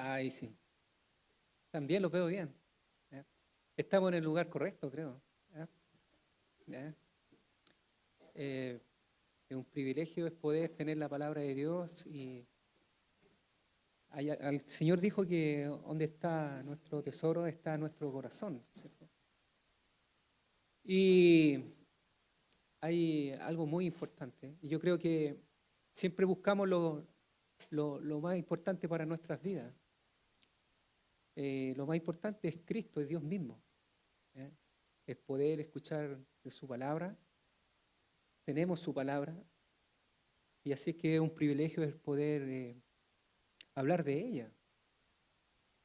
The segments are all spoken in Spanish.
Ahí sí. También los veo bien. ¿Ya? Estamos en el lugar correcto, creo. ¿Ya? ¿Ya? Es un privilegio es poder tener la palabra de Dios y el Señor dijo que donde está nuestro tesoro está nuestro corazón, ¿cierto? Y hay algo muy importante. Y yo creo que siempre buscamos lo más importante para nuestras vidas. Lo más importante es Cristo, es Dios mismo. ¿Eh? Es poder escuchar de su palabra. Tenemos su palabra. Y así es que es un privilegio el poder hablar de ella.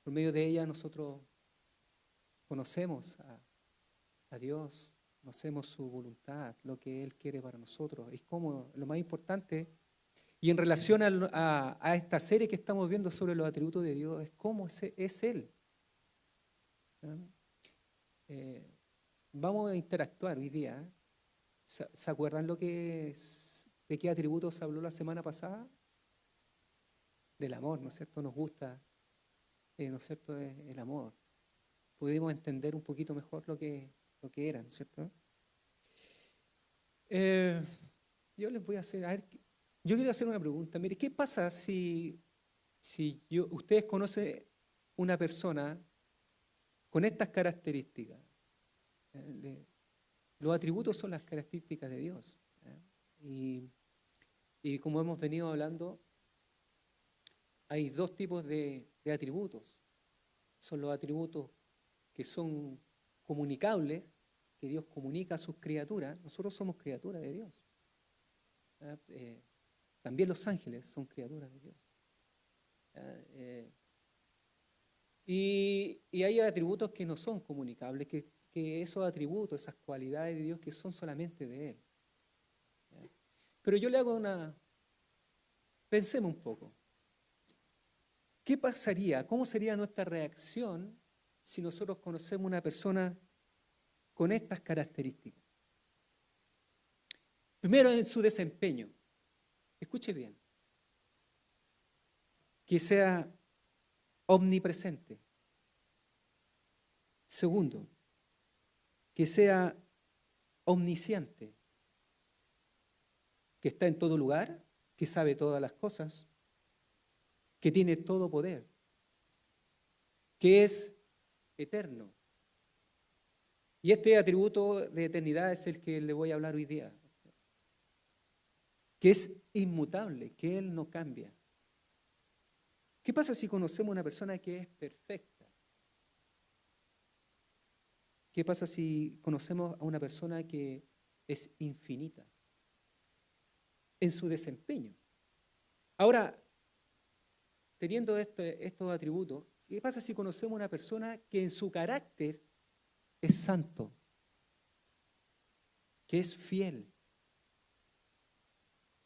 Por medio de ella nosotros conocemos a Dios, conocemos su voluntad, lo que Él quiere para nosotros. Es como lo más importante. Y en relación a esta serie que estamos viendo sobre los atributos de Dios, es cómo es Él. ¿Ah? Vamos a interactuar hoy día. ¿Se acuerdan de qué atributos se habló la semana pasada? Del amor, ¿no es cierto? Nos gusta, ¿no es cierto?, el amor. Pudimos entender un poquito mejor lo que era, ¿no es cierto? Yo les voy a hacer, yo quiero hacer una pregunta. Mire, ¿qué pasa si ustedes conocen una persona con estas características? Los atributos son las características de Dios. Y como hemos venido hablando, hay dos tipos de atributos. Son los atributos que son comunicables, que Dios comunica a sus criaturas. Nosotros somos criaturas de Dios. También los ángeles son criaturas de Dios. Y hay atributos que no son comunicables, que esos atributos, esas cualidades de Dios que son solamente de Él. Pero yo le hago pensemos un poco. ¿Qué pasaría? ¿Cómo sería nuestra reacción si nosotros conocemos una persona con estas características? Primero, en su desempeño. Escuche bien. Que sea omnipresente. Segundo, que sea omnisciente. Que está en todo lugar, que sabe todas las cosas, que tiene todo poder, que es eterno. Y este atributo de eternidad es el que le voy a hablar hoy día. Que es inmutable, que Él no cambia. ¿Qué pasa si conocemos a una persona que es perfecta? ¿Qué pasa si conocemos a una persona que es infinita en su desempeño? Ahora, teniendo estos atributos, ¿qué pasa si conocemos a una persona que en su carácter es santo, que es fiel,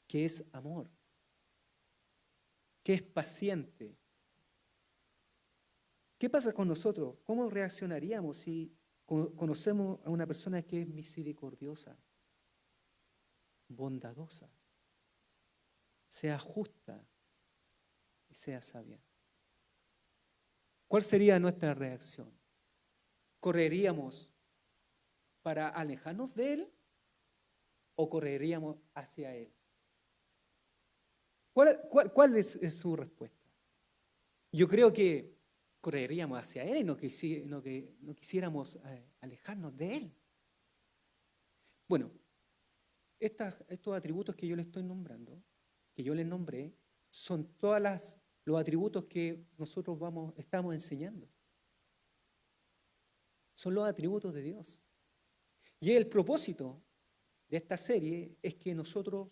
que es amor, que es paciente? ¿Qué pasa con nosotros? ¿Cómo reaccionaríamos si conocemos a una persona que es misericordiosa, bondadosa, sea justa y sea sabia? ¿Cuál sería nuestra reacción? ¿Correríamos para alejarnos de Él o correríamos hacia Él? ¿Cuál es su respuesta? Yo creo que correríamos hacia Él y no quisiéramos alejarnos de Él. Bueno, estos atributos que yo les estoy nombrando, que yo les nombré, son todos los atributos que nosotros estamos enseñando. Son los atributos de Dios. Y el propósito de esta serie es que nosotros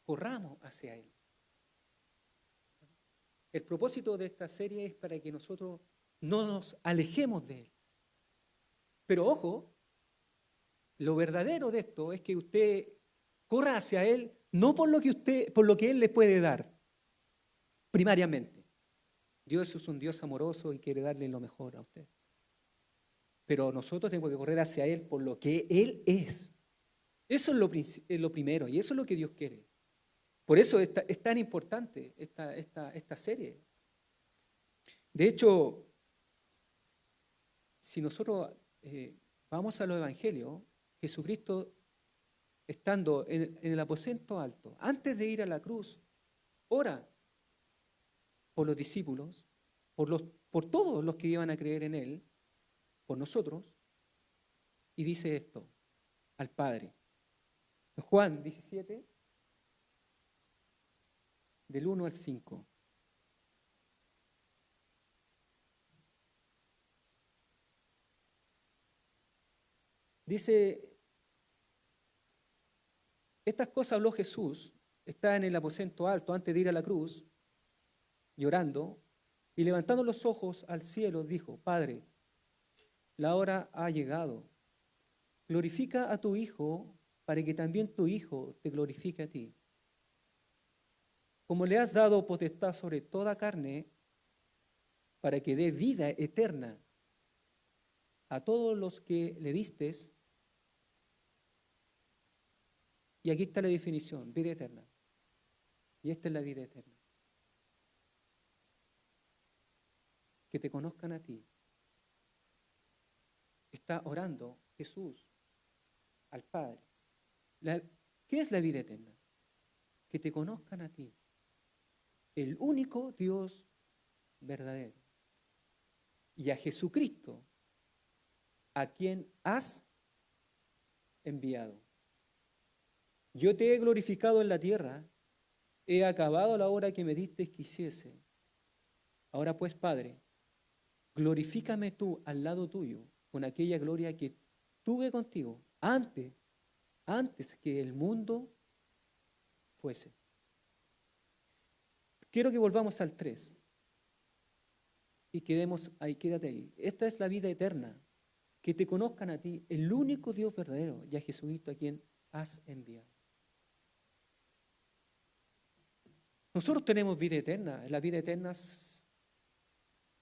corramos hacia Él. El propósito de esta serie es para que nosotros no nos alejemos de Él. Pero ojo, lo verdadero de esto es que usted corra hacia Él no por lo que Él le puede dar, primariamente. Dios es un Dios amoroso y quiere darle lo mejor a usted. Pero nosotros tenemos que correr hacia Él por lo que Él es. Eso es lo primero y eso es lo que Dios quiere. Por eso es tan importante esta serie. De hecho, si nosotros vamos a los evangelios, Jesucristo, estando en el aposento alto, antes de ir a la cruz, ora por los discípulos, por todos los que iban a creer en Él, por nosotros, y dice esto al Padre. En Juan 17, del 1 al 5. Dice, estas cosas habló Jesús, está en el aposento alto antes de ir a la cruz, llorando, y levantando los ojos al cielo dijo, Padre, la hora ha llegado. Glorifica a tu Hijo para que también tu Hijo te glorifique a ti. Como le has dado potestad sobre toda carne, para que dé vida eterna a todos los que le distes. Y aquí está la definición, vida eterna. Y esta es la vida eterna. Que te conozcan a ti. Está orando Jesús al Padre. ¿Qué es la vida eterna? Que te conozcan a ti, el único Dios verdadero, y a Jesucristo, a quien has enviado. Yo te he glorificado en la tierra, he acabado la obra que me diste que hiciese. Ahora pues, Padre, glorifícame tú al lado tuyo con aquella gloria que tuve contigo antes que el mundo fuese. Quiero que volvamos al 3 y quedemos ahí, quédate ahí. Esta es la vida eterna, que te conozcan a ti, el único Dios verdadero, y a Jesucristo a quien has enviado. Nosotros tenemos vida eterna. La vida eterna,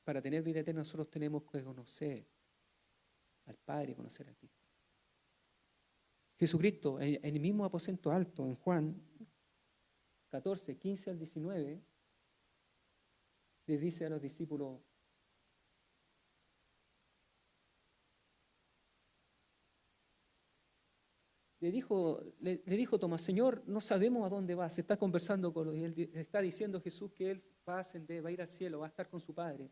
para tener vida eterna, nosotros tenemos que conocer al Padre, conocer a Cristo. Jesucristo, en el mismo aposento alto, en Juan 14, 15 al 19, les dice a los discípulos, le dijo Tomás, Señor, no sabemos a dónde vas. Se está conversando con él, está diciendo Jesús que él va a ascender, va a ir al cielo, va a estar con su Padre.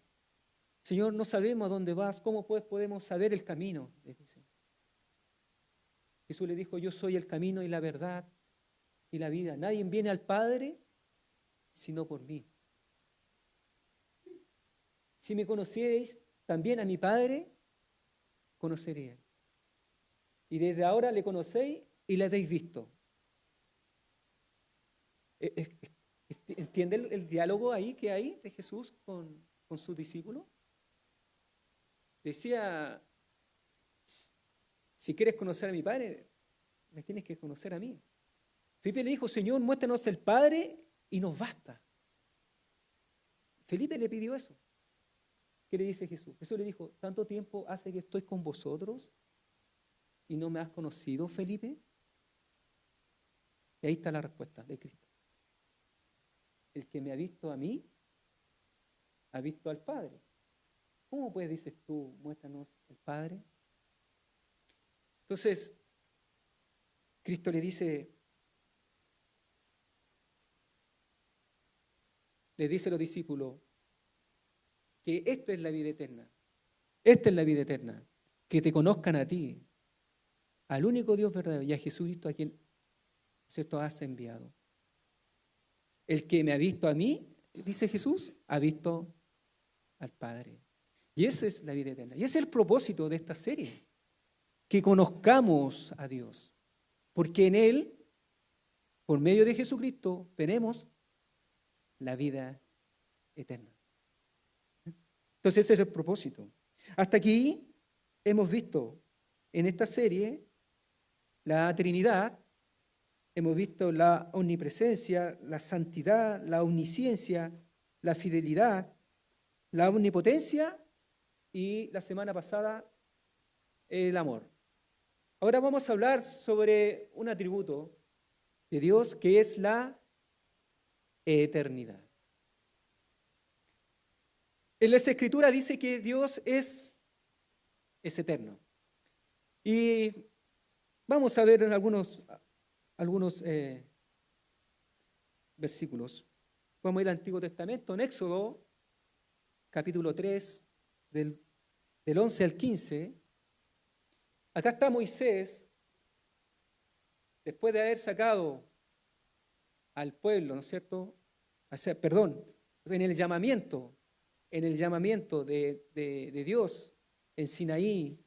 Señor, no sabemos a dónde vas, ¿cómo pues podemos saber el camino? Les dice. Jesús le dijo, yo soy el camino y la verdad y la vida. Nadie viene al Padre sino por mí. Si me conocierais, también a mi Padre conoceríais. Y desde ahora le conocéis y le habéis visto. ¿Entiende el diálogo ahí que hay de Jesús con sus discípulos? Decía, si quieres conocer a mi Padre, me tienes que conocer a mí. Felipe le dijo, Señor, muéstranos el Padre y nos basta. Felipe le pidió eso. ¿Qué le dice Jesús? Jesús le dijo, ¿tanto tiempo hace que estoy con vosotros y no me has conocido, Felipe? Y ahí está la respuesta de Cristo. El que me ha visto a mí, ha visto al Padre. ¿Cómo pues dices tú, muéstranos el Padre? Entonces, Cristo le dice a los discípulos que esta es la vida eterna. Esta es la vida eterna. Que te conozcan a ti, al único Dios verdadero y a Jesucristo a quien se te has enviado. El que me ha visto a mí, dice Jesús, ha visto al Padre. Y esa es la vida eterna. Y ese es el propósito de esta serie. Que conozcamos a Dios. Porque en Él, por medio de Jesucristo, tenemos la vida eterna. Entonces ese es el propósito. Hasta aquí hemos visto en esta serie la Trinidad, hemos visto la omnipresencia, la santidad, la omnisciencia, la fidelidad, la omnipotencia y la semana pasada el amor. Ahora vamos a hablar sobre un atributo de Dios que es la eternidad. En las Escrituras dice que Dios es eterno. Y vamos a ver en algunos versículos. Vamos a ir al Antiguo Testamento, en Éxodo, capítulo 3, del 11 al 15. Acá está Moisés, después de haber sacado al pueblo, ¿no es cierto? Perdón, en el llamamiento de Dios en Sinaí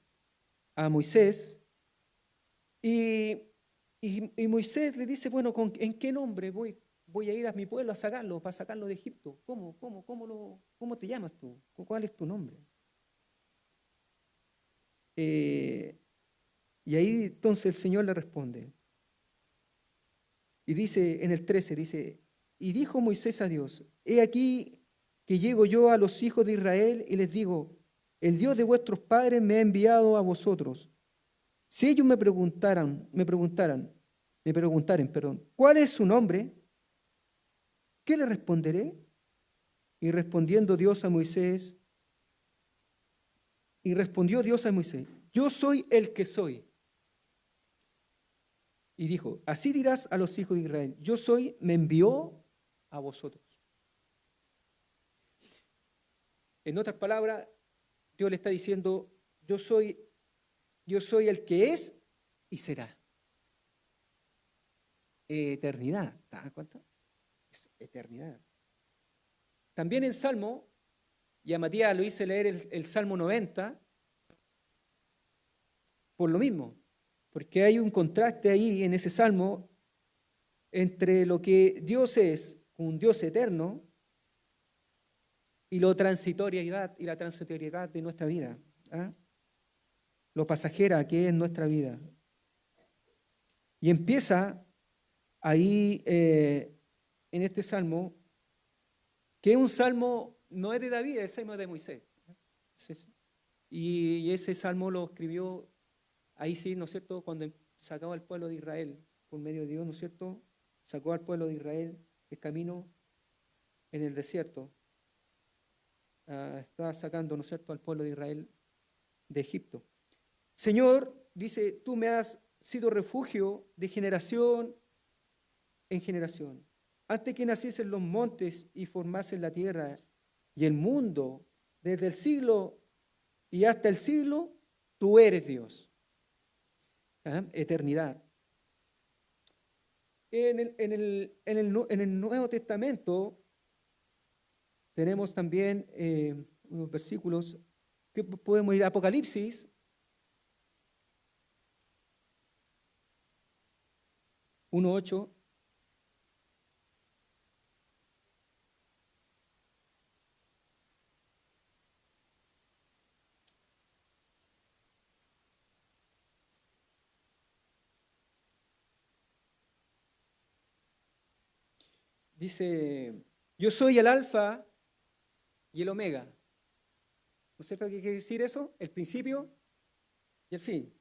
a Moisés. Y Moisés le dice, bueno, ¿en qué nombre voy a ir a mi pueblo a sacarlo, para sacarlo de Egipto? ¿Cómo te llamas tú? ¿Cuál es tu nombre? Y ahí entonces el Señor le responde. Y dice en el 13, dice, y dijo Moisés a Dios, he aquí que llego yo a los hijos de Israel y les digo, el Dios de vuestros padres me ha enviado a vosotros. Si ellos me preguntaren, ¿cuál es su nombre? ¿Qué le responderé? Y respondió Dios a Moisés, yo soy el que soy. Y dijo, así dirás a los hijos de Israel, yo soy, me envió a vosotros. En otras palabras, Dios le está diciendo, yo soy el que es y será. Eternidad. ¿Te das cuenta? Es eternidad. También en Salmo, y a Matías lo hice leer el Salmo 90, por lo mismo, porque hay un contraste ahí en ese Salmo entre lo que Dios es, un Dios eterno, y la transitoriedad de nuestra vida, ¿ah? Lo pasajera que es nuestra vida. Y empieza ahí en este salmo, que es un salmo, no es de David, es el salmo de Moisés. Y ese salmo lo escribió, ahí sí, ¿no es cierto?, cuando sacaba al pueblo de Israel, por medio de Dios, ¿no es cierto?, sacó al pueblo de Israel el camino en el desierto. Estaba sacando, ¿no es cierto?, al pueblo de Israel de Egipto. Señor, dice, tú me has sido refugio de generación en generación. Antes que naciesen los montes y formasen la tierra y el mundo, desde el siglo y hasta el siglo, tú eres Dios. Eternidad. En el Nuevo Testamento tenemos también unos versículos que podemos ir a Apocalipsis 1:8. Dice, yo soy el alfa y el omega. ¿No es cierto qué quiere decir eso? El principio y el fin.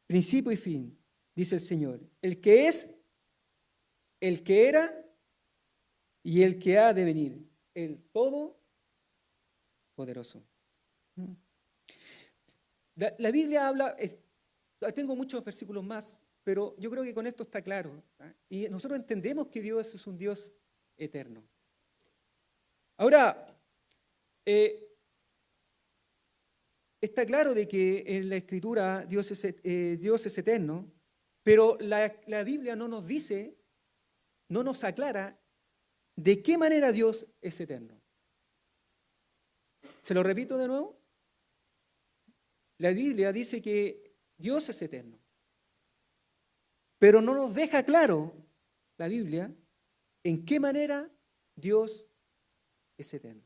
Principio y fin, dice el Señor. El que es, el que era y el que ha de venir. El Todopoderoso. La Biblia habla, tengo muchos versículos más, pero yo creo que con esto está claro. Y nosotros entendemos que Dios es un Dios eterno. Ahora, está claro de que en la Escritura Dios es eterno, pero la Biblia no nos dice, no nos aclara de qué manera Dios es eterno. ¿Se lo repito de nuevo? La Biblia dice que Dios es eterno, pero no nos deja claro la Biblia en qué manera Dios es eterno.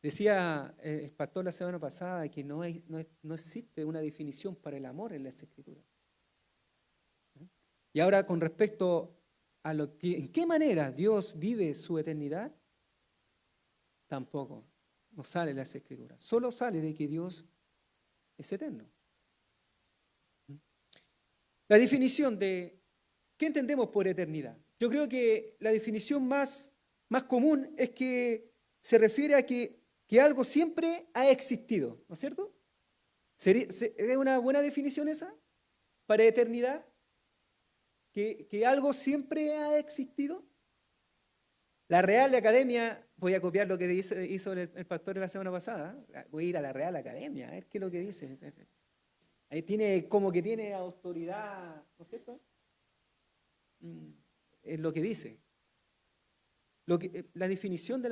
Decía el pastor la semana pasada que no existe una definición para el amor en las Escrituras. Y ahora con respecto a en qué manera Dios vive su eternidad, tampoco nos sale en las Escrituras. Solo sale de que Dios es eterno. La definición de ¿qué entendemos por eternidad? Yo creo que la definición más más común es que se refiere a que algo siempre ha existido, ¿no es cierto? ¿Es una buena definición esa para eternidad? ¿Que algo siempre ha existido? La Real Academia, voy a copiar lo que hizo el pastor la semana pasada, voy a ir a la Real Academia, a ver qué es lo que dice. Ahí tiene como que tiene autoridad, ¿no es cierto? Es lo que dice. La definición de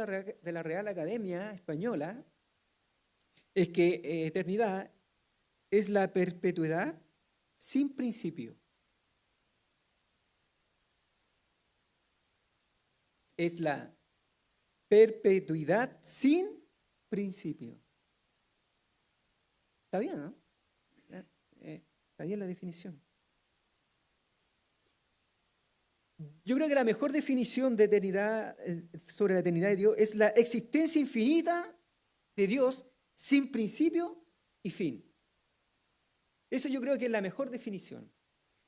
la Real Academia Española es que eternidad es la perpetuidad sin principio. Es la perpetuidad sin principio. ¿Está bien, no? Está bien la definición. Yo creo que la mejor definición de eternidad, sobre la eternidad de Dios, es la existencia infinita de Dios sin principio y fin. Eso yo creo que es la mejor definición.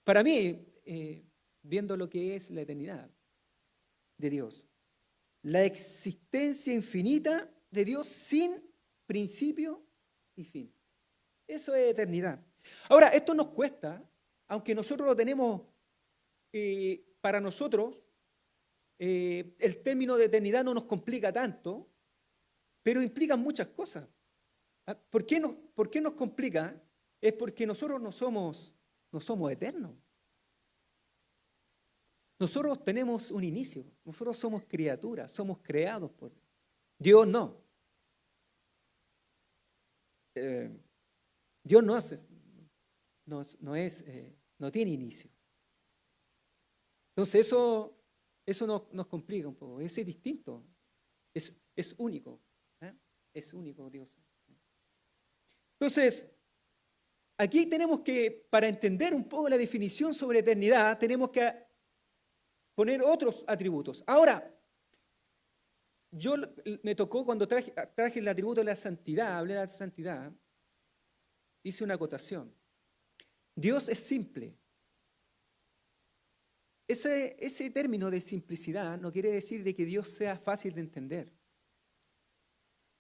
Para mí, viendo lo que es la eternidad de Dios, la existencia infinita de Dios sin principio y fin. Eso es eternidad. Ahora, esto nos cuesta, aunque nosotros lo tenemos, para nosotros, el término de eternidad no nos complica tanto, pero implica muchas cosas. ¿Por qué nos complica? Es porque nosotros no somos eternos. Nosotros tenemos un inicio, nosotros somos criaturas, somos creados por Dios. Dios no. Dios no tiene inicio. Entonces eso nos complica un poco, es distinto, es único, es único Dios. Entonces, aquí tenemos que, para entender un poco la definición sobre eternidad, tenemos que poner otros atributos. Ahora, me tocó cuando traje el atributo de la santidad, hablé de la santidad, hice una acotación. Dios es simple. Ese término de simplicidad no quiere decir de que Dios sea fácil de entender.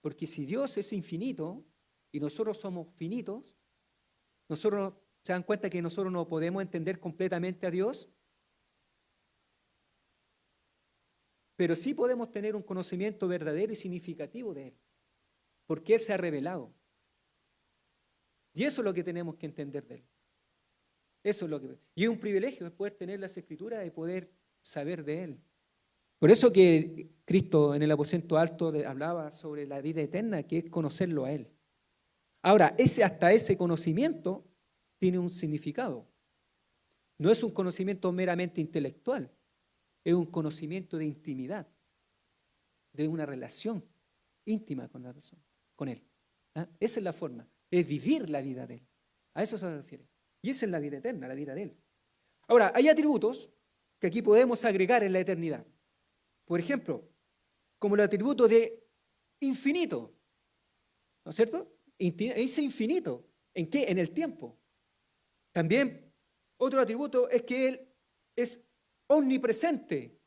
Porque si Dios es infinito y nosotros somos finitos, se dan cuenta que nosotros no podemos entender completamente a Dios, pero sí podemos tener un conocimiento verdadero y significativo de Él, porque Él se ha revelado. Y eso es lo que tenemos que entender de Él. Y es un privilegio poder tener las Escrituras y poder saber de Él. Por eso que Cristo en el aposento alto hablaba sobre la vida eterna, que es conocerlo a Él. Ahora, hasta ese conocimiento tiene un significado. No es un conocimiento meramente intelectual, es un conocimiento de intimidad, de una relación íntima con la persona, con Él. Esa es la forma, es vivir la vida de Él. A eso se refiere. Y esa es la vida eterna, la vida de Él. Ahora, hay atributos que aquí podemos agregar en la eternidad. Por ejemplo, como el atributo de infinito, ¿no es cierto? Ese infinito, ¿en qué? En el tiempo. También otro atributo es que Él es omnipresente,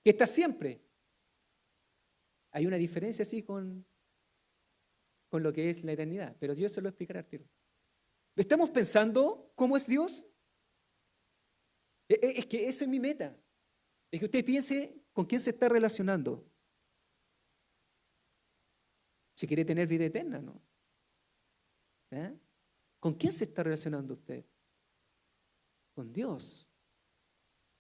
que está siempre. Hay una diferencia así con lo que es la eternidad, pero Dios se lo explicará al tiro. ¿Estamos pensando cómo es Dios? Es que eso es mi meta. Es que usted piense con quién se está relacionando. Si quiere tener vida eterna, ¿no? ¿Con quién se está relacionando usted? Con Dios.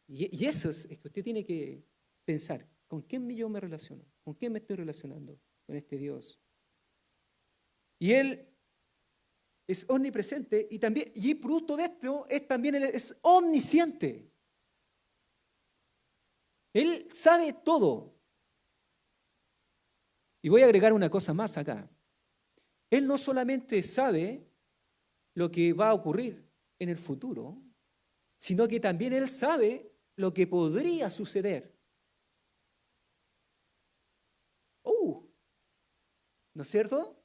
Y eso es que usted tiene que pensar, ¿con quién yo me relaciono? ¿Con quién me estoy relacionando? Con este Dios. Y Él es omnipresente y producto de esto también es omnisciente. Él sabe todo. Y voy a agregar una cosa más acá. Él no solamente sabe lo que va a ocurrir en el futuro, sino que también Él sabe lo que podría suceder. ¿No es cierto?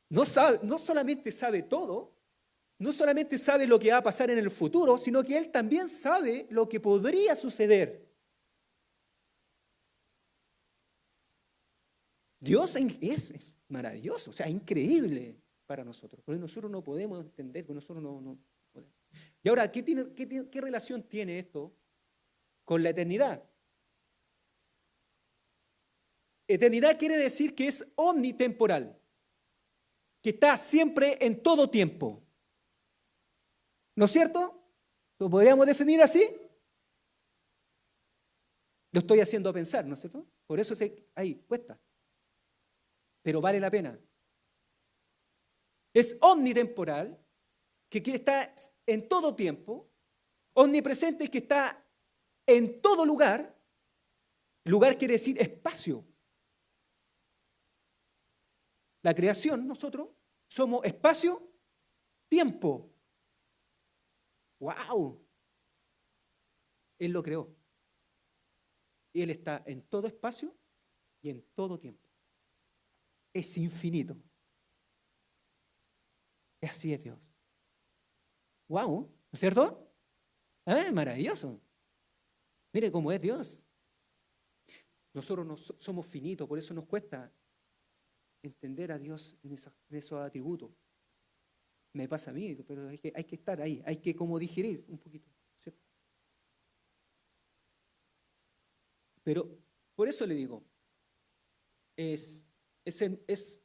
No solamente sabe todo, no solamente sabe lo que va a pasar en el futuro, sino que Él también sabe lo que podría suceder. Dios es maravilloso, o sea, increíble para nosotros, porque nosotros no podemos entender, porque nosotros no podemos. Y ahora, ¿qué relación tiene esto con la eternidad? Eternidad quiere decir que es omnitemporal, que está siempre en todo tiempo. ¿No es cierto? ¿Lo podríamos definir así? Lo estoy haciendo pensar, ¿no es cierto? Por eso ahí cuesta. Pero vale la pena. Es omnitemporal, que está en todo tiempo, omnipresente, que está en todo lugar. Lugar quiere decir espacio. La creación, nosotros, somos espacio, tiempo. ¡Wow! Él lo creó. Él está en todo espacio y en todo tiempo. Es infinito. Así es Dios. ¡Wow! ¿No es cierto? Maravilloso. Mire cómo es Dios. Nosotros no somos finitos, por eso nos cuesta entender a Dios en esos atributos. Me pasa a mí, pero hay que estar ahí, hay que como digerir un poquito, ¿cierto? Pero por eso le digo, es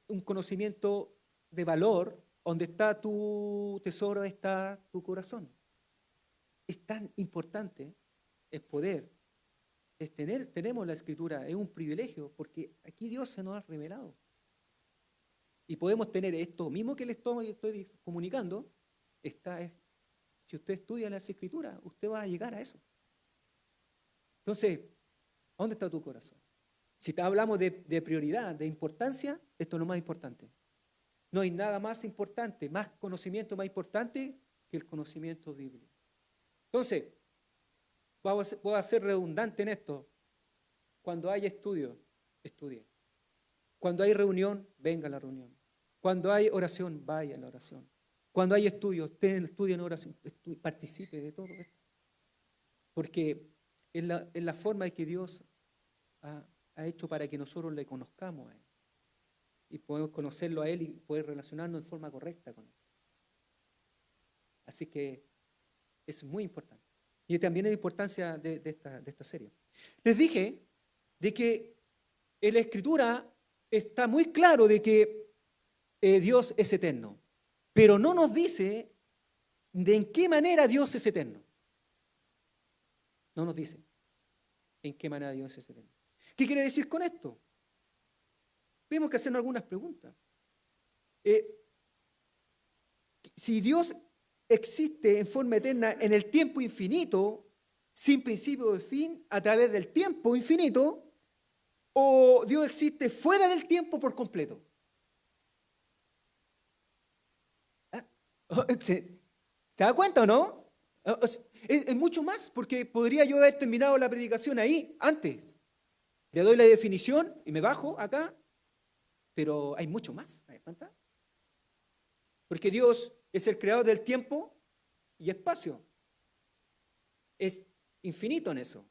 un conocimiento de valor, donde está tu tesoro, está tu corazón. Es tan importante, es poder, tenemos la Escritura, es un privilegio, porque aquí Dios se nos ha revelado. Y podemos tener esto mismo que les estoy comunicando, si usted estudia las Escrituras, usted va a llegar a eso. Entonces, ¿dónde está tu corazón? Si hablamos de prioridad, de importancia, esto es lo más importante. No hay nada más importante, más conocimiento más importante que el conocimiento bíblico. Entonces, voy a ser redundante en esto. Cuando haya estudio, estudie. Cuando hay reunión, venga a la reunión. Cuando hay oración, vaya a la oración. Cuando hay estudio, estudie en oración, participe de todo esto. Porque es la forma en que Dios ha hecho para que nosotros le conozcamos a Él. Y podemos conocerlo a Él y poder relacionarnos en forma correcta con Él. Así que es muy importante. Y también es la importancia de esta serie. Les dije de que en la Escritura está muy claro de que Dios es eterno, pero no nos dice de en qué manera Dios es eterno. No nos dice en qué manera Dios es eterno. ¿Qué quiere decir con esto? Tenemos que hacernos algunas preguntas. Si Dios existe en forma eterna en el tiempo infinito, sin principio de fin, a través del tiempo infinito, o Dios existe fuera del tiempo por completo. ¿Se da cuenta o no? Es mucho más, porque podría yo haber terminado la predicación ahí antes. Le doy la definición y me bajo acá, pero hay mucho más. ¿Se da cuenta? Porque Dios es el creador del tiempo y espacio. Es infinito en eso.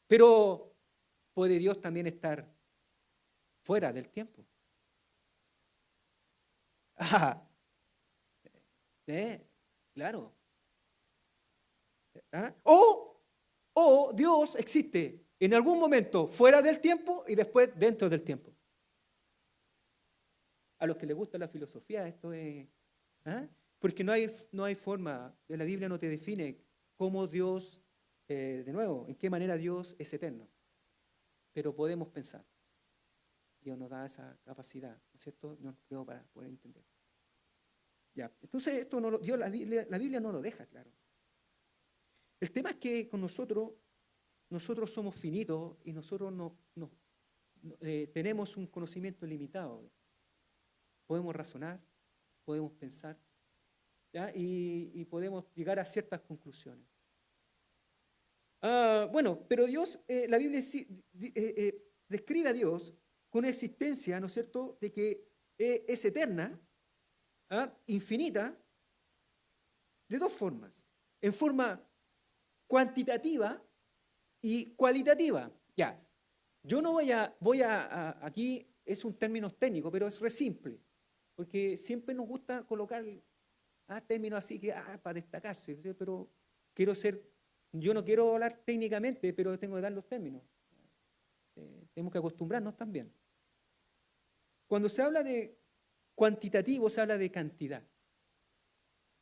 Pero ¿puede Dios también estar fuera del tiempo? Claro. O Dios existe en algún momento fuera del tiempo y después dentro del tiempo. A los que les gusta la filosofía, esto es... Porque no hay forma, la Biblia no te define cómo Dios, de nuevo, en qué manera Dios es eterno. Pero podemos pensar. Dios nos da esa capacidad, ¿no es cierto? Nos creó para poder entender. Ya, entonces esto la Biblia no lo deja claro. El tema es que con nosotros somos finitos y nosotros tenemos un conocimiento limitado. Podemos razonar, podemos pensar, ¿ya? Y podemos llegar a ciertas conclusiones. Bueno, pero Dios, la Biblia describe a Dios con una existencia, ¿no es cierto?, de que es eterna, infinita, de dos formas. En forma cuantitativa y cualitativa. Ya, yo no aquí es un término técnico, pero es re simple, porque siempre nos gusta colocar términos así que, para destacarse, ¿sí? Pero yo no quiero hablar técnicamente, pero tengo que dar los términos. Tenemos que acostumbrarnos también. Cuando se habla de cuantitativo, se habla de cantidad.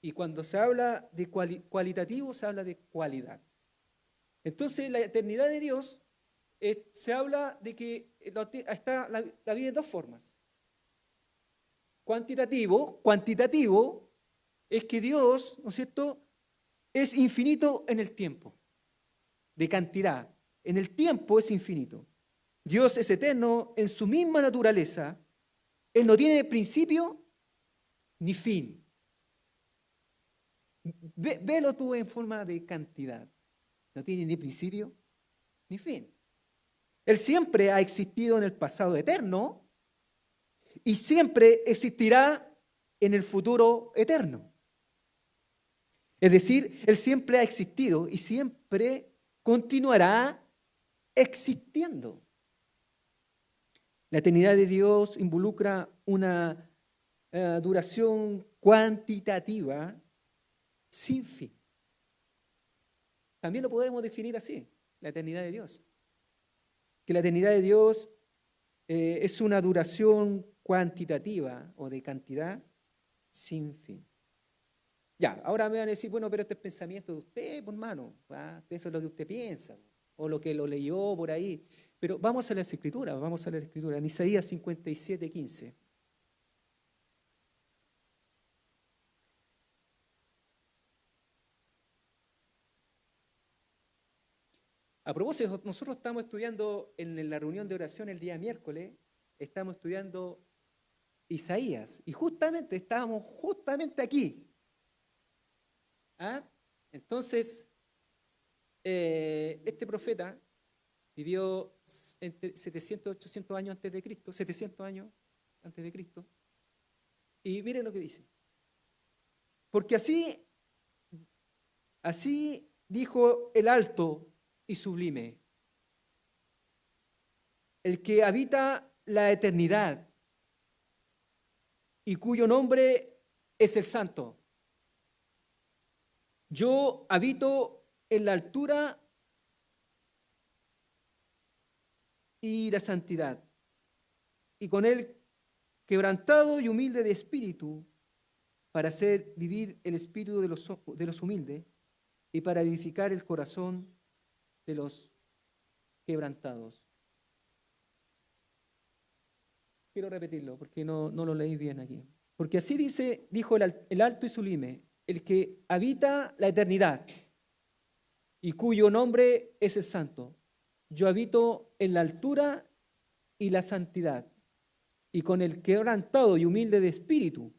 Y cuando se habla de cualitativo, se habla de cualidad. Entonces, la eternidad de Dios, se habla de que la vida de dos formas. Cuantitativo es que Dios, ¿no es cierto?, es infinito en el tiempo, de cantidad. En el tiempo es infinito. Dios es eterno en su misma naturaleza. Él no tiene principio ni fin. Velo tú en forma de cantidad. No tiene ni principio ni fin. Él siempre ha existido en el pasado eterno y siempre existirá en el futuro eterno. Es decir, Él siempre ha existido y siempre continuará existiendo. La eternidad de Dios involucra una duración cuantitativa sin fin. También lo podemos definir así, la eternidad de Dios. Que la eternidad de Dios es una duración cuantitativa o de cantidad sin fin. Ya, ahora me van a decir, bueno, pero este es pensamiento de usted, pues, hermano. Eso es lo que usted piensa, o lo que lo leyó por ahí. Pero vamos a las Escrituras, En Isaías 57:15. A propósito, nosotros estamos estudiando en la reunión de oración el día miércoles, estamos estudiando Isaías, y estábamos justamente aquí. Entonces, este profeta vivió entre 700 y 800 años antes de Cristo, 700 años antes de Cristo, y miren lo que dice. Porque así dijo el alto y sublime, el que habita la eternidad y cuyo nombre es el Santo. Yo habito en la altura y la santidad, y con él quebrantado y humilde de espíritu, para hacer vivir el espíritu de los humildes y para edificar el corazón de los quebrantados. Quiero repetirlo porque no lo leí bien aquí. Porque así dijo el alto y sublime, el que habita la eternidad y cuyo nombre es el Santo. Yo habito en la altura y la santidad, y con el quebrantado y humilde de espíritu,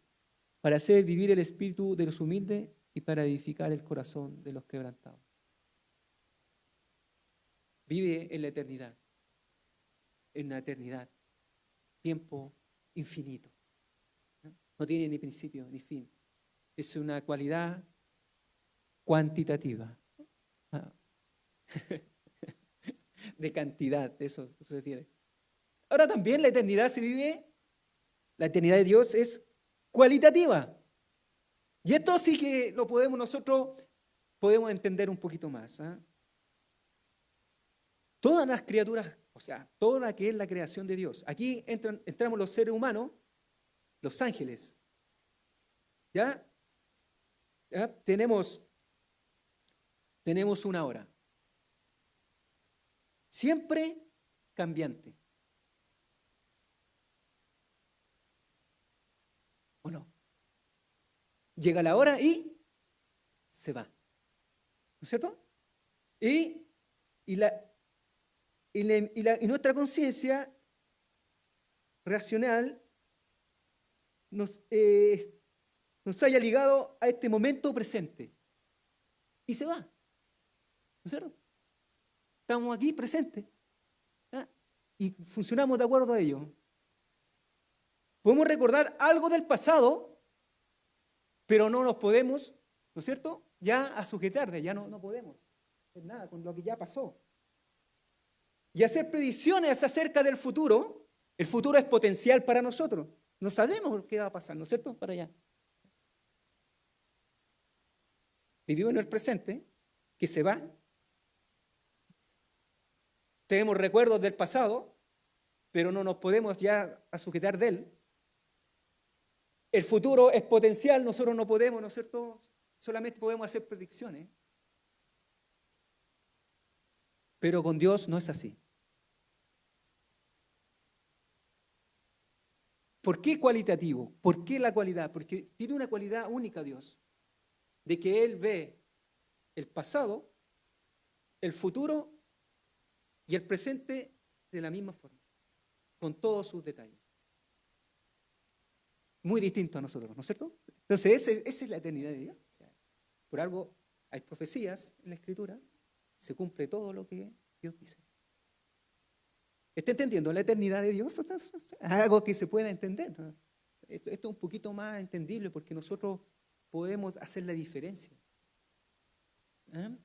para hacer vivir el espíritu de los humildes y para edificar el corazón de los quebrantados. Vive en la eternidad, tiempo infinito. No tiene ni principio ni fin. Es una cualidad cuantitativa. De cantidad, eso se refiere. Ahora también la eternidad la eternidad de Dios es cualitativa. Y esto sí que nosotros podemos entender un poquito más. Todas las criaturas, o sea, toda la que es la creación de Dios. Aquí entramos los seres humanos, los ángeles. ¿Ya? Tenemos una hora. Siempre cambiante. ¿O no? Llega la hora y se va. ¿No es cierto? Y nuestra conciencia racional nos haya ligado a este momento presente. Y se va. ¿No es cierto? Estamos aquí presentes. Y funcionamos de acuerdo a ello. Podemos recordar algo del pasado, pero no nos podemos ¿no es cierto?, ya a sujetarnos, ya no podemos hacer nada con lo que ya pasó. Y hacer predicciones acerca del futuro, el futuro es potencial para nosotros. No sabemos qué va a pasar, ¿no es cierto?, para allá. Vivimos en el presente, que se va. Tenemos recuerdos del pasado, pero no nos podemos ya a sujetar de él. El futuro es potencial, nosotros no podemos, ¿no es cierto?, solamente podemos hacer predicciones. Pero con Dios no es así. ¿Por qué cualitativo? ¿Por qué la cualidad? Porque tiene una cualidad única Dios, de que Él ve el pasado, el futuro y el presente de la misma forma, con todos sus detalles. Muy distinto a nosotros, ¿no es cierto? Entonces, esa es la eternidad de Dios. O sea, por algo hay profecías en la Escritura, se cumple todo lo que Dios dice. ¿Está entendiendo la eternidad de Dios? Es algo que se pueda entender, ¿no? Esto es un poquito más entendible porque nosotros podemos hacer la diferencia. ¿Eh?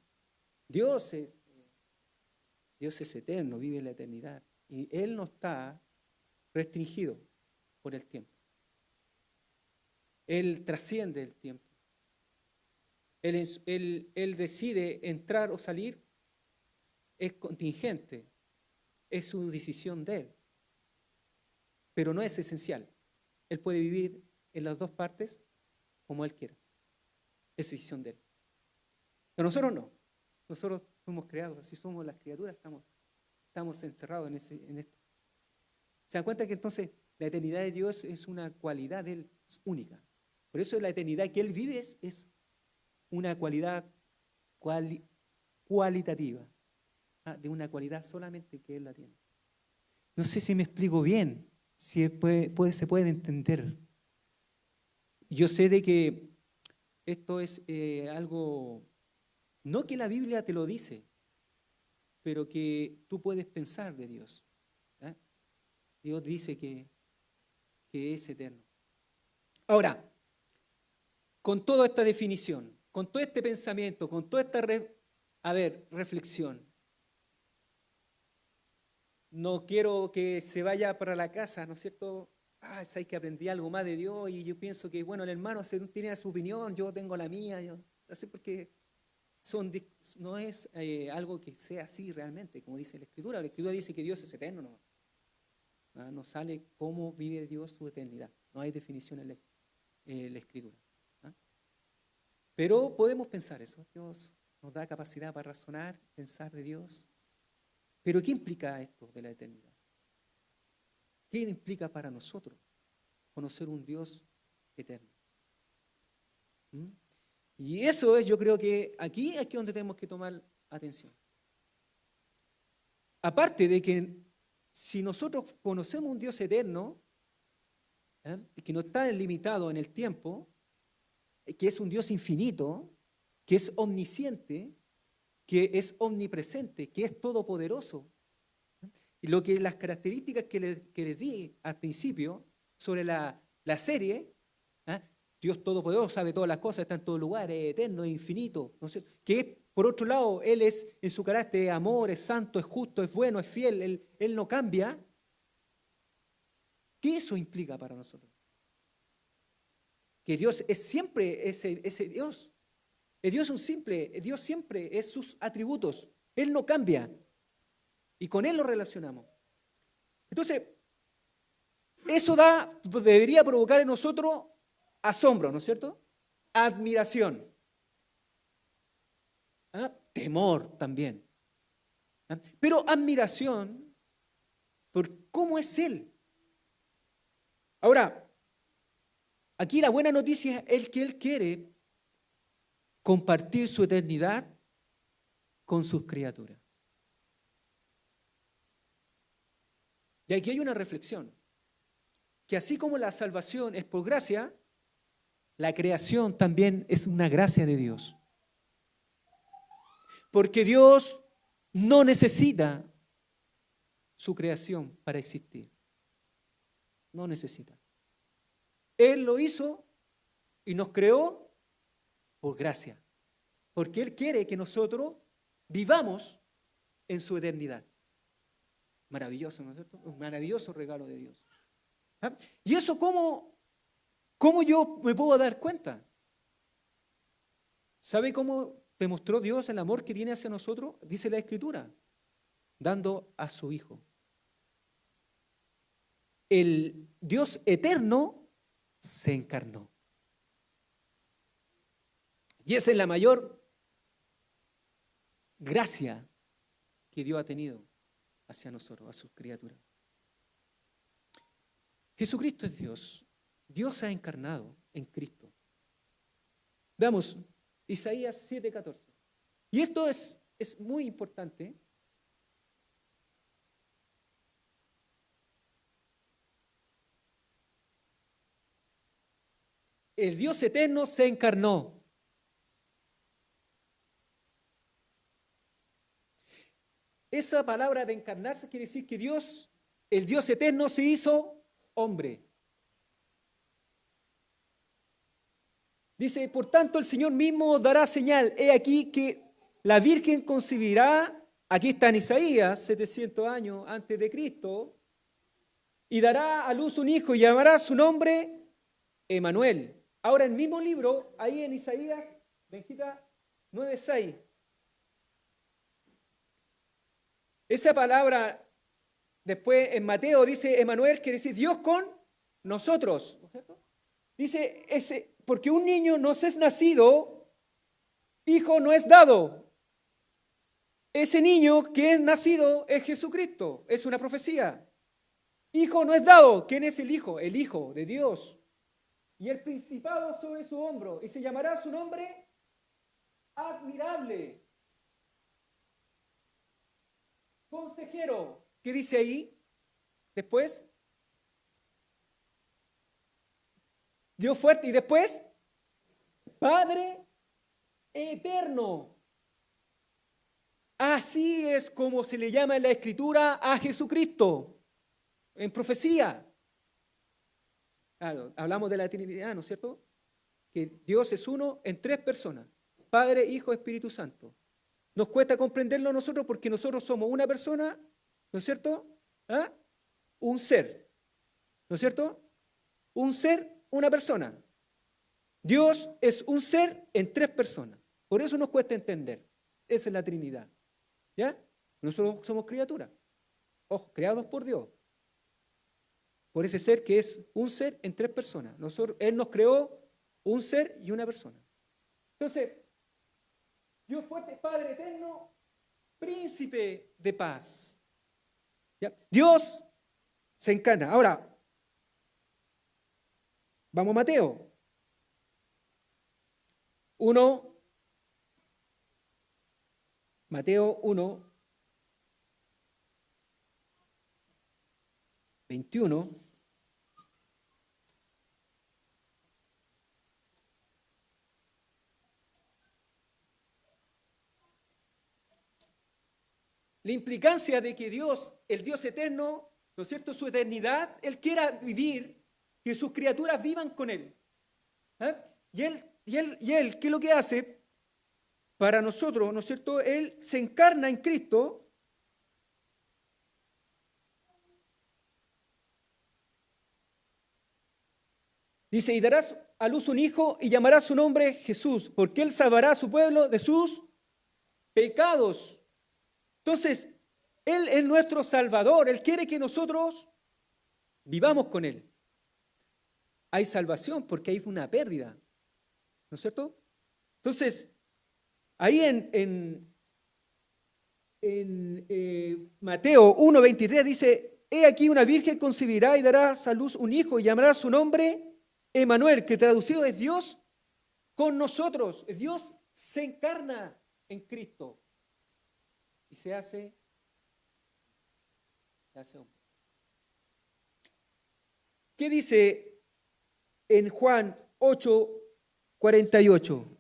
Dios es eterno, vive en la eternidad. Y Él no está restringido por el tiempo. Él trasciende el tiempo. Él decide entrar o salir, es contingente, es su decisión de Él. Pero no es esencial. Él puede vivir en las dos partes como Él quiera. Es decisión de Él. Pero nosotros no. Nosotros fuimos creados, así somos las criaturas, estamos encerrados en esto. ¿Se dan cuenta que entonces la eternidad de Dios es una cualidad de Él, es única? Por eso la eternidad que Él vive es una cualidad cualitativa, de una cualidad solamente que Él la tiene. No sé si me explico bien, si se puede entender. Yo sé de que esto es algo, no que la Biblia te lo dice, pero que tú puedes pensar de Dios. ¿Eh? Dios dice que es eterno. Ahora, con toda esta definición, con todo este pensamiento, con toda esta reflexión, no quiero que se vaya para la casa, ¿no es cierto? Es que aprendí algo más de Dios y yo pienso que, bueno, el hermano tiene su opinión, yo tengo la mía, así porque no es algo que sea así realmente, como dice la Escritura. La Escritura dice que Dios es eterno, no sale cómo vive Dios su eternidad, no hay definición en la Escritura. Pero podemos pensar eso, Dios nos da capacidad para razonar, pensar de Dios. Pero ¿qué implica esto de la eternidad? ¿Qué implica para nosotros conocer un Dios eterno? Y eso es, yo creo que aquí es donde tenemos que tomar atención. Aparte de que si nosotros conocemos un Dios eterno, que no está limitado en el tiempo, que es un Dios infinito, que es omnisciente, que es omnipresente, que es todopoderoso. Y las características que les di al principio sobre la serie, Dios todopoderoso, sabe todas las cosas, está en todo lugar, es eterno, es infinito, ¿no es cierto? Que por otro lado, Él es en su carácter amor, es santo, es justo, es bueno, es fiel, Él no cambia. ¿Qué eso implica para nosotros? Que Dios es siempre ese Dios. El Dios es un simple, el Dios siempre es sus atributos. Él no cambia. Y con Él lo relacionamos. Entonces, eso debería provocar en nosotros asombro, ¿no es cierto? Admiración. Temor también. Pero admiración por cómo es Él. Ahora, aquí la buena noticia es que Él quiere compartir su eternidad con sus criaturas. Y aquí hay una reflexión, que así como la salvación es por gracia, la creación también es una gracia de Dios. Porque Dios no necesita su creación para existir. No necesita. Él lo hizo y nos creó por gracia. Porque Él quiere que nosotros vivamos en su eternidad. Maravilloso, ¿no es cierto? Un maravilloso regalo de Dios. ¿Ah? ¿Y eso cómo yo me puedo dar cuenta? ¿Sabe cómo demostró Dios el amor que tiene hacia nosotros? Dice la Escritura, dando a su Hijo. El Dios eterno se encarnó. Y esa es la mayor gracia que Dios ha tenido hacia nosotros, a sus criaturas. Jesucristo es Dios. Dios se ha encarnado en Cristo. Veamos Isaías 7:14. Y esto es muy importante. El Dios eterno se encarnó. Esa palabra de encarnarse quiere decir que Dios, el Dios eterno, se hizo hombre. Dice, por tanto, el Señor mismo dará señal. He aquí que la Virgen concebirá, aquí está en Isaías, 700 años antes de Cristo, y dará a luz un hijo y llamará su nombre Emanuel. Ahora, el mismo libro, ahí en Isaías, 9:6. Esa palabra, después en Mateo dice Emanuel, quiere decir Dios con nosotros, ¿no es cierto? Dice, porque un niño nos es nacido, hijo no es dado. Ese niño que es nacido es Jesucristo, es una profecía. Hijo no es dado. ¿Quién es el hijo? El Hijo de Dios. Y el principado sobre su hombro, y se llamará su nombre admirable. Consejero, ¿qué dice ahí? Después, Dios fuerte, y después, Padre eterno. Así es como se le llama en la Escritura a Jesucristo, en profecía. Claro, hablamos de la Trinidad, ¿no es cierto? Que Dios es uno en tres personas, Padre, Hijo, Espíritu Santo. Nos cuesta comprenderlo a nosotros porque nosotros somos una persona, ¿no es cierto? ¿Ah? Un ser, ¿no es cierto? Un ser, una persona. Dios es un ser en tres personas. Por eso nos cuesta entender. Esa es la Trinidad. ¿Ya? Nosotros somos criaturas. Ojo, creados por Dios. Por ese ser que es un ser en tres personas. Él nos creó un ser y una persona. Entonces, Dios fuerte, Padre eterno, príncipe de paz. ¿Ya? Dios se encarna. Ahora, vamos a Mateo 1. Mateo 1, 21. La implicancia de que Dios, el Dios eterno, ¿no es cierto?, su eternidad, Él quiera vivir, que sus criaturas vivan con Él. ¿Eh? Y él, ¿qué es lo que hace? Para nosotros, ¿no es cierto?, Él se encarna en Cristo. Dice, y darás a luz un hijo y llamará su nombre Jesús, porque Él salvará a su pueblo de sus pecados. Entonces, Él es nuestro Salvador. Él quiere que nosotros vivamos con Él. Hay salvación porque hay una pérdida, ¿no es cierto? Entonces, ahí en Mateo 1:23 dice, he aquí una virgen concebirá y dará a luz un hijo y llamará su nombre Emanuel, que traducido es Dios con nosotros. Dios se encarna en Cristo y se hace hombre. ¿Qué dice en Juan 8:48?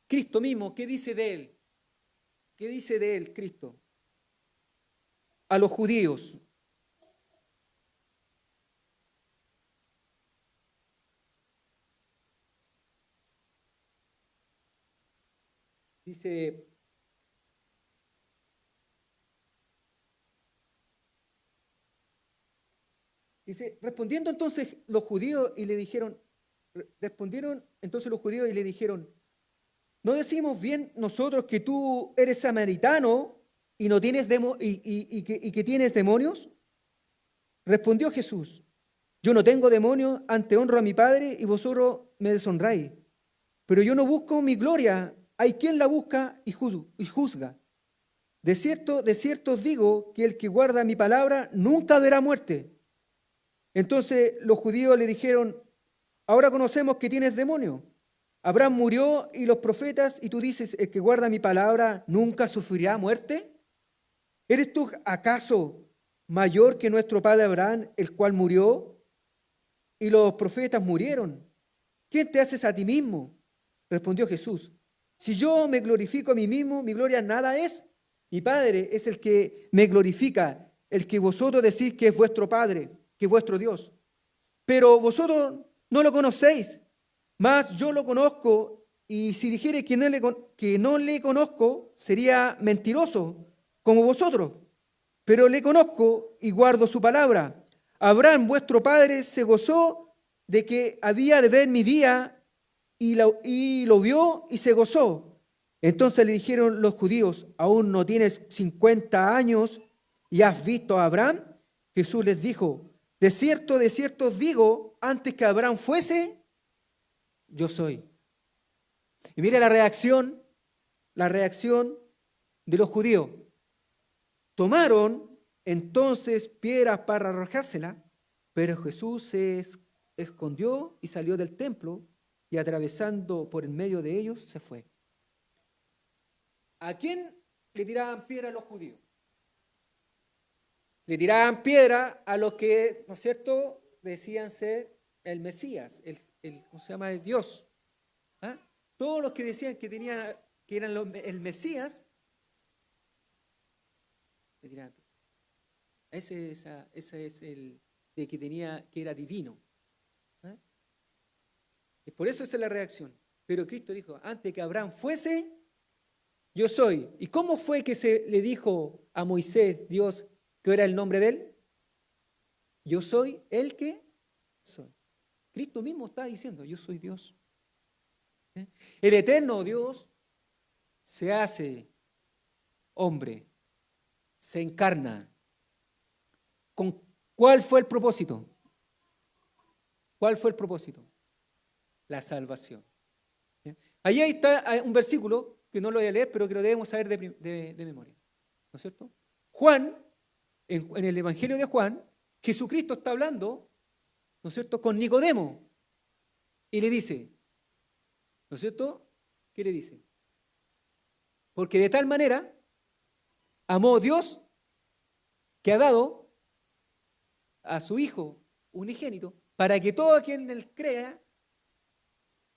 Cristo mismo, ¿qué dice de Él? ¿Qué dice de Él, Cristo? A los judíos. Dice, respondieron entonces los judíos y le dijeron, ¿no decimos bien nosotros que tú eres samaritano y no tienes y que tienes demonios? Respondió Jesús, yo no tengo demonios, ante honro a mi Padre y vosotros me deshonráis. Pero yo no busco mi gloria, hay quien la busca y juzga. De cierto os digo que el que guarda mi palabra nunca verá muerte. Entonces los judíos le dijeron, ahora conocemos que tienes demonio. Abraham murió y los profetas, y tú dices, el que guarda mi palabra nunca sufrirá muerte. ¿Eres tú acaso mayor que nuestro padre Abraham, el cual murió y los profetas murieron? ¿Quién te haces a ti mismo? Respondió Jesús, si yo me glorifico a mí mismo, mi gloria nada es. Mi Padre es el que me glorifica, el que vosotros decís que es vuestro Padre, que es vuestro Dios. Pero vosotros no lo conocéis, mas yo lo conozco, y si dijere que no le conozco, sería mentiroso, como vosotros. Pero le conozco y guardo su palabra. Abraham, vuestro padre, se gozó de que había de ver mi día, y lo vio y se gozó. Entonces le dijeron los judíos, ¿aún no tienes 50 años y has visto a Abraham? Jesús les dijo, de cierto os digo, antes que Abraham fuese, yo soy. Y mire la reacción de los judíos. Tomaron entonces piedras para arrojársela, pero Jesús se escondió y salió del templo y atravesando por en medio de ellos se fue. ¿A quién le tiraban piedra a los judíos? Le tiraban piedra a los que, ¿no es cierto?, decían ser el Mesías, ¿cómo se llama? El Dios. ¿Ah? Todos los que decían que eran el Mesías, le tiraban piedra. Ese es el de que era divino. ¿Ah? Y por eso esa es la reacción. Pero Cristo dijo, antes que Abraham fuese, yo soy. ¿Y cómo fue que se le dijo a Moisés, Dios, que era el nombre de él? Yo soy el que soy. Cristo mismo está diciendo, yo soy Dios. ¿Eh? El eterno Dios se hace hombre, se encarna. ¿Cuál fue el propósito? ¿Cuál fue el propósito? La salvación. ¿Eh? Ahí está un versículo que no lo voy a leer, pero que lo debemos saber de memoria. ¿No es cierto? Juan, en el Evangelio de Juan, Jesucristo está hablando, ¿no es cierto?, con Nicodemo. Y le dice, ¿no es cierto? ¿Qué le dice? Porque de tal manera amó Dios que ha dado a su Hijo unigénito para que todo quien él crea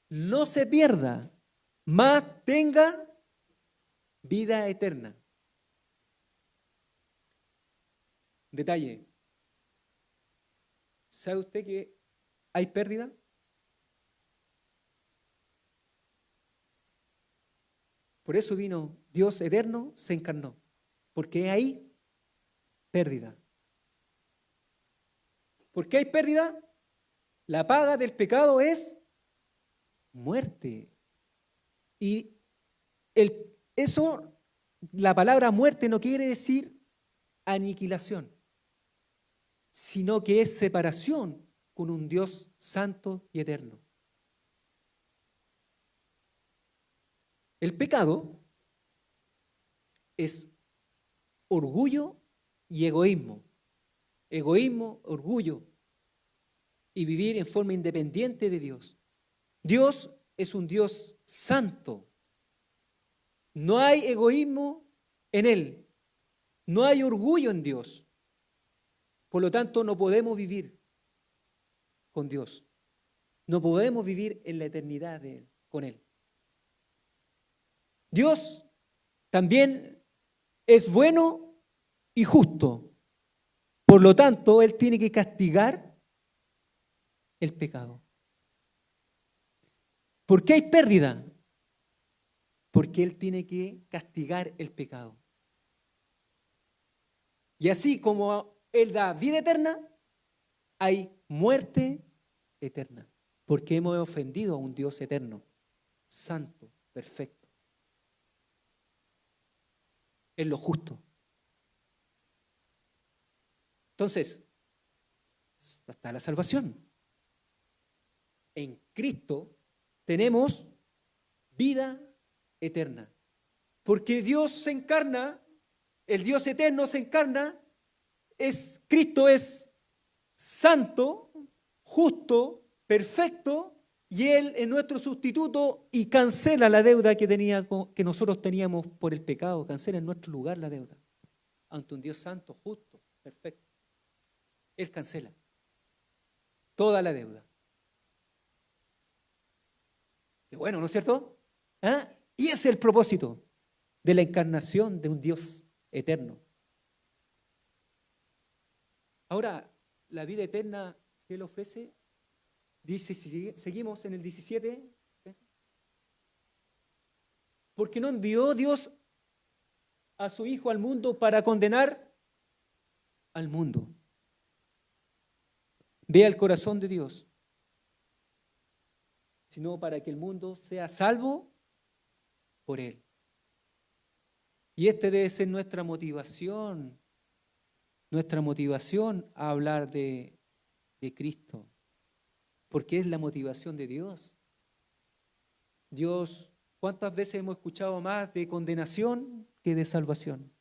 no se pierda, mas tenga vida eterna. Detalle. ¿Sabe usted que hay pérdida? Por eso vino Dios eterno, se encarnó. Porque hay pérdida. ¿Por qué hay pérdida? La paga del pecado es muerte. Y la palabra muerte no quiere decir aniquilación, sino que es separación con un Dios santo y eterno. El pecado es orgullo y egoísmo. Egoísmo, orgullo y vivir en forma independiente de Dios. Dios es un Dios santo. No hay egoísmo en Él. No hay orgullo en Dios. Por lo tanto, no podemos vivir con Dios. No podemos vivir en la eternidad con Él. Dios también es bueno y justo. Por lo tanto, Él tiene que castigar el pecado. ¿Por qué hay pérdida? porque Él tiene que castigar el pecado. Y así como Él da vida eterna, hay muerte eterna, porque hemos ofendido a un Dios eterno, santo, perfecto. Es lo justo. Entonces, está la salvación. En Cristo tenemos vida eterna. Porque Dios se encarna, el Dios eterno se encarna, Cristo es santo, justo, perfecto, y Él es nuestro sustituto y cancela la deuda que nosotros teníamos por el pecado, cancela en nuestro lugar la deuda. Ante un Dios santo, justo, perfecto. Él cancela toda la deuda. Qué bueno, ¿no es cierto? ¿Ah? Y ese es el propósito de la encarnación de un Dios eterno. Ahora, la vida eterna que Él ofrece, dice, si seguimos en el 17, porque no envió Dios a su Hijo al mundo para condenar al mundo. Vea el corazón de Dios, sino para que el mundo sea salvo por Él. Y debe ser nuestra motivación a hablar de Cristo, porque es la motivación de Dios. Dios, ¿cuántas veces hemos escuchado más de condenación que de salvación?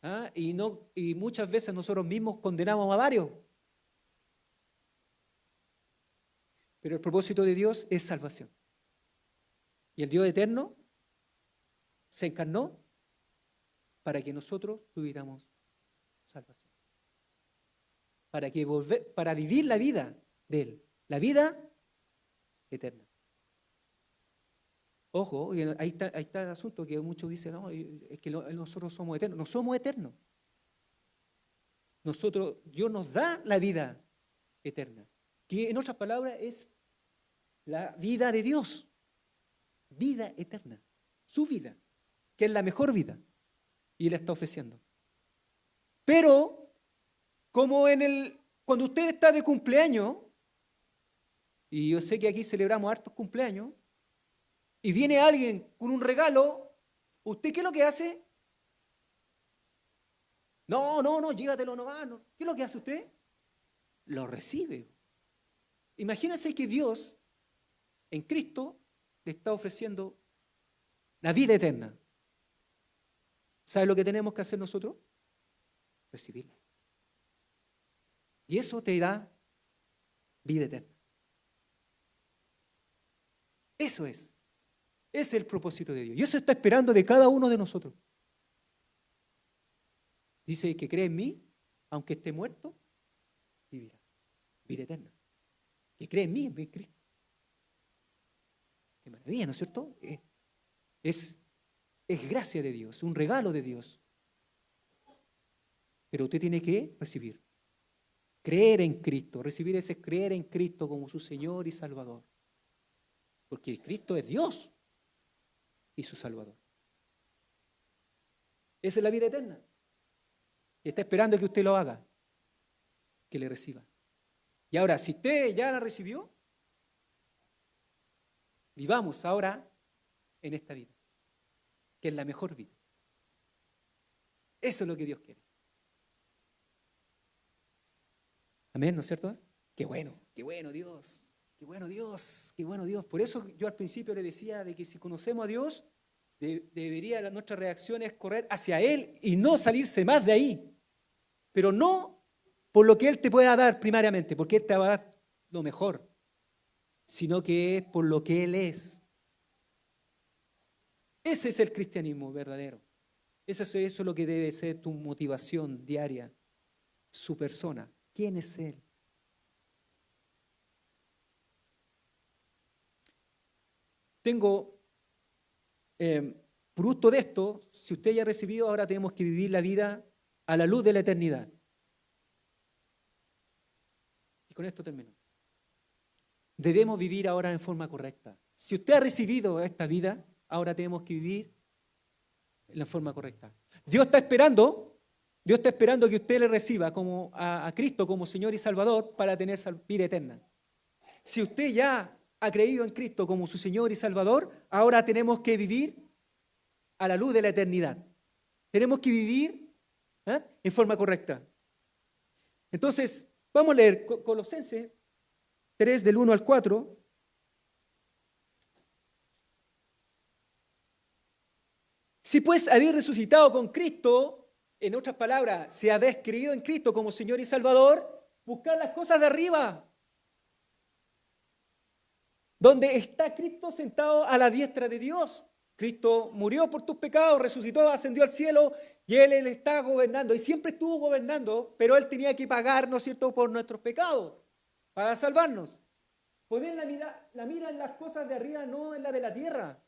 ¿Ah? Y muchas veces nosotros mismos condenamos a varios. Pero el propósito de Dios es salvación. Y el Dios eterno se encarnó para que nosotros tuviéramos salvación. Para vivir la vida de Él, la vida eterna. Ojo, ahí está el asunto que muchos dicen, no, es que nosotros somos eternos. No somos eternos. Dios nos da la vida eterna, que en otras palabras es la vida de Dios, vida eterna, su vida, que es la mejor vida, y Él está ofreciendo. Pero, como cuando usted está de cumpleaños, y yo sé que aquí celebramos hartos cumpleaños, y viene alguien con un regalo, ¿usted qué es lo que hace? No, llévatelo nomás. No. ¿Qué es lo que hace usted? Lo recibe. Imagínense que Dios, en Cristo, le está ofreciendo la vida eterna. ¿Sabe lo que tenemos que hacer nosotros? Recibirla. Y eso te da vida eterna. Eso es. Ese es el propósito de Dios. Y eso está esperando de cada uno de nosotros. Dice que cree en mí, aunque esté muerto, vivirá. Vida eterna. Que cree en mí, en Cristo. Qué maravilla, ¿no es cierto? Es gracia de Dios, un regalo de Dios. Pero usted tiene que recibir. Creer en Cristo. Recibir ese creer en Cristo como su Señor y Salvador. Porque Cristo es Dios y su Salvador. Esa es la vida eterna. Y está esperando que usted lo haga, que le reciba. Y ahora, si usted ya la recibió, vivamos ahora en esta vida, que es la mejor vida. Eso es lo que Dios quiere. Amén, ¿no es cierto? Qué bueno Dios, qué bueno Dios, qué bueno Dios. Por eso yo al principio le decía de que si conocemos a Dios, debería nuestra reacción es correr hacia Él y no salirse más de ahí. Pero no por lo que Él te pueda dar primariamente, porque Él te va a dar lo mejor, sino que es por lo que Él es. Ese es el cristianismo verdadero. Eso es lo que debe ser tu motivación diaria, su persona. ¿Quién es Él? Producto de esto, si usted ya ha recibido, ahora tenemos que vivir la vida a la luz de la eternidad. Y con esto termino. Debemos vivir ahora en forma correcta. Si usted ha recibido esta vida, ahora tenemos que vivir en la forma correcta. Dios está esperando que usted le reciba como a Cristo como Señor y Salvador para tener vida eterna. Si usted ya ha creído en Cristo como su Señor y Salvador, ahora tenemos que vivir a la luz de la eternidad. Tenemos que vivir en forma correcta. Entonces, vamos a leer Colosenses 3, del 1 al 4. Si pues habéis resucitado con Cristo, en otras palabras, si habéis creído en Cristo como Señor y Salvador, buscad las cosas de arriba, donde está Cristo sentado a la diestra de Dios. Cristo murió por tus pecados, resucitó, ascendió al cielo y Él está gobernando. Y siempre estuvo gobernando, pero Él tenía que pagar, ¿no es cierto?, por nuestros pecados, para salvarnos. Poner la mira en las cosas de arriba, no en la de la tierra.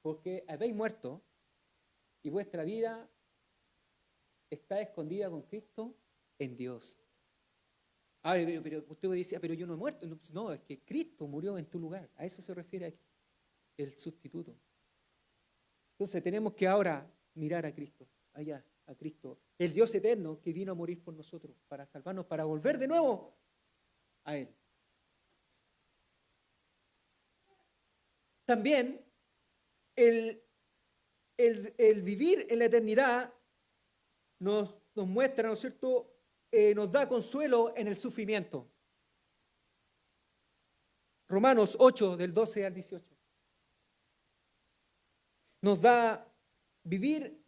Porque habéis muerto y vuestra vida está escondida con Cristo en Dios. Pero usted dice, pero yo no he muerto. No, es que Cristo murió en tu lugar. A eso se refiere aquí, el sustituto. Entonces tenemos que ahora mirar a Cristo, allá, a Cristo, el Dios eterno que vino a morir por nosotros, para salvarnos, para volver de nuevo a Él. También el vivir en la eternidad nos muestra, ¿no es cierto?, nos da consuelo en el sufrimiento. Romanos 8, del 12 al 18. Nos da vivir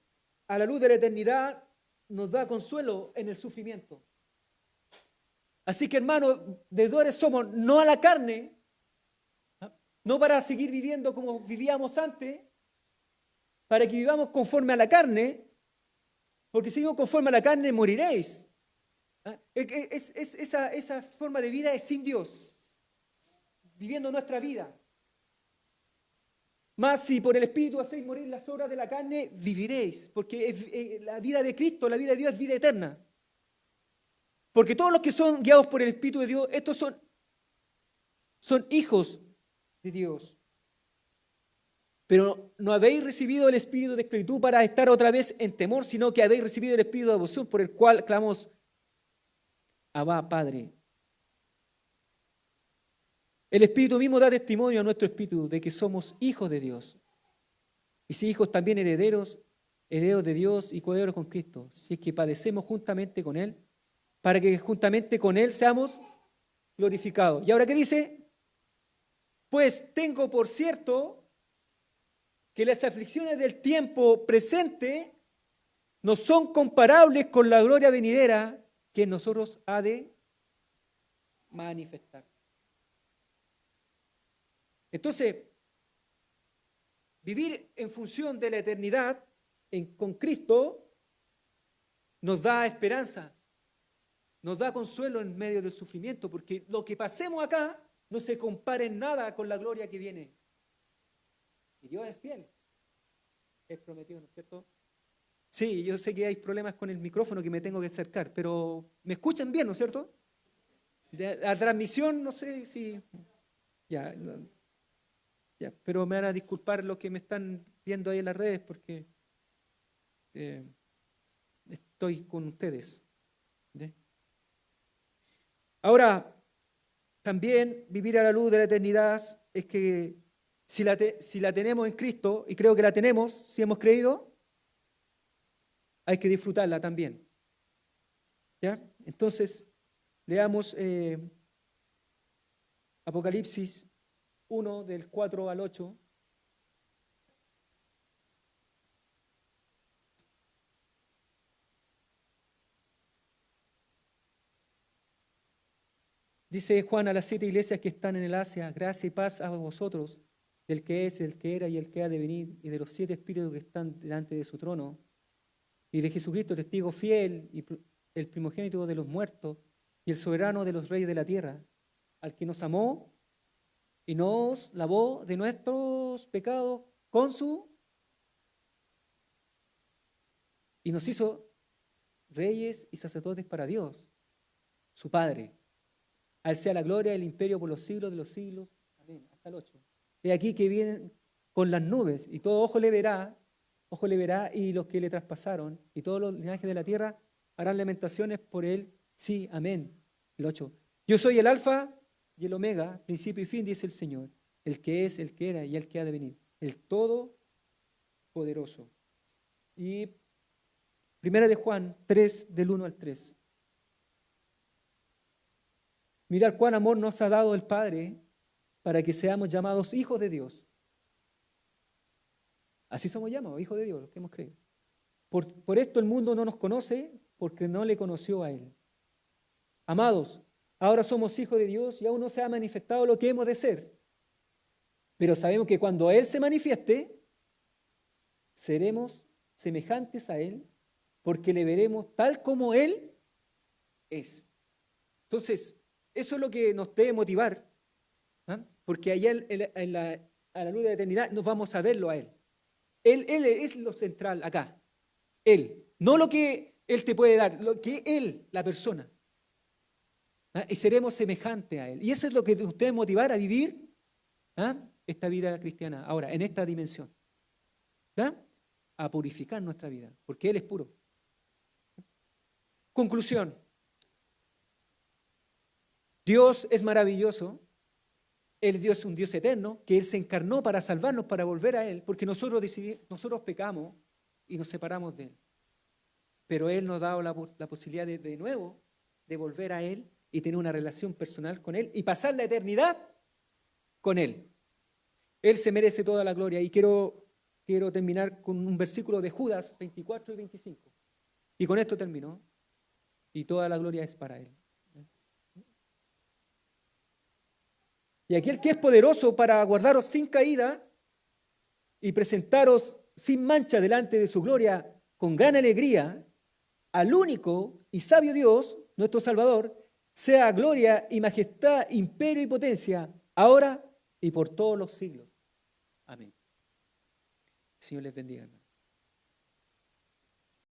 a la luz de la eternidad, nos da consuelo en el sufrimiento. Así que, hermanos, deudores somos no a la carne, no para seguir viviendo como vivíamos antes, para que vivamos conforme a la carne, porque si vivimos conforme a la carne moriréis. Esa forma de vida es sin Dios, viviendo nuestra vida. Mas si por el Espíritu hacéis morir las obras de la carne, viviréis, porque la vida de Cristo, la vida de Dios es vida eterna. Porque todos los que son guiados por el Espíritu de Dios, estos son hijos de Dios. Pero no habéis recibido el espíritu de esclavitud para estar otra vez en temor, sino que habéis recibido el espíritu de adopción por el cual clamamos, Abba, Padre. El Espíritu mismo da testimonio a nuestro espíritu de que somos hijos de Dios. Y si hijos también herederos de Dios y coherederos con Cristo, si es que padecemos juntamente con Él, para que juntamente con Él seamos glorificados. ¿Y ahora qué dice? Pues tengo por cierto que las aflicciones del tiempo presente no son comparables con la gloria venidera que en nosotros ha de manifestar. Entonces, vivir en función de la eternidad con Cristo nos da esperanza, nos da consuelo en medio del sufrimiento, porque lo que pasemos acá no se compara en nada con la gloria que viene. Y Dios es fiel, es prometido, ¿no es cierto? Sí, yo sé que hay problemas con el micrófono que me tengo que acercar, pero ¿me escuchan bien, no es cierto? La transmisión, no sé si... Ya, pero me van a disculpar los que me están viendo ahí en las redes porque estoy con ustedes. ¿Sí? Ahora, también vivir a la luz de la eternidad es que si la tenemos en Cristo, y creo que la tenemos, si hemos creído, hay que disfrutarla también. ¿Ya? Entonces, leamos Apocalipsis 1, del 4 al 8. Dice Juan a las 7 iglesias que están en el Asia, gracia y paz a vosotros, del que es, el que era y el que ha de venir, y de los 7 espíritus que están delante de su trono, y de Jesucristo, testigo fiel, y el primogénito de los muertos, y el soberano de los reyes de la tierra, al que nos amó y nos lavó de nuestros pecados con y nos hizo reyes y sacerdotes para Dios, su Padre. A Él sea la gloria del imperio por los siglos de los siglos. Amén. Hasta el 8. He aquí que vienen con las nubes y todo ojo le verá, y los que le traspasaron y todos los linajes de la tierra harán lamentaciones por Él. Sí, amén. El 8. Yo soy el alfa y el omega, principio y fin, dice el Señor, el que es, el que era y el que ha de venir, el todopoderoso. Y 1 de Juan 3, del 1 al 3. Mirad cuán amor nos ha dado el Padre para que seamos llamados hijos de Dios. Así somos llamados, hijos de Dios, los que hemos creído. Por esto el mundo no nos conoce, porque no le conoció a Él. Amados, ahora somos hijos de Dios y aún no se ha manifestado lo que hemos de ser. Pero sabemos que cuando Él se manifieste, seremos semejantes a Él, porque le veremos tal como Él es. Entonces, eso es lo que nos debe motivar, ¿ah? Porque allá a la luz de la eternidad nos vamos a verlo a Él. Él es lo central acá. Él, no lo que Él te puede dar, lo que Él, la persona. ¿Ah? Y seremos semejantes a Él. Y eso es lo que nos debe motivar a vivir, ¿ah?, esta vida cristiana, ahora, en esta dimensión. ¿Ah? A purificar nuestra vida, porque Él es puro. Conclusión. Dios es maravilloso. El Dios es un Dios eterno, que Él se encarnó para salvarnos, para volver a Él, porque nosotros pecamos y nos separamos de Él. Pero Él nos ha dado la posibilidad de nuevo de volver a Él y tener una relación personal con Él y pasar la eternidad con Él. Él se merece toda la gloria. Y quiero terminar con un versículo de Judas 24 y 25. Y con esto termino. Y toda la gloria es para Él. Y aquel que es poderoso para guardaros sin caída y presentaros sin mancha delante de su gloria con gran alegría, al único y sabio Dios, nuestro Salvador, sea gloria y majestad, imperio y potencia, ahora y por todos los siglos. Amén. El Señor les bendiga, hermano.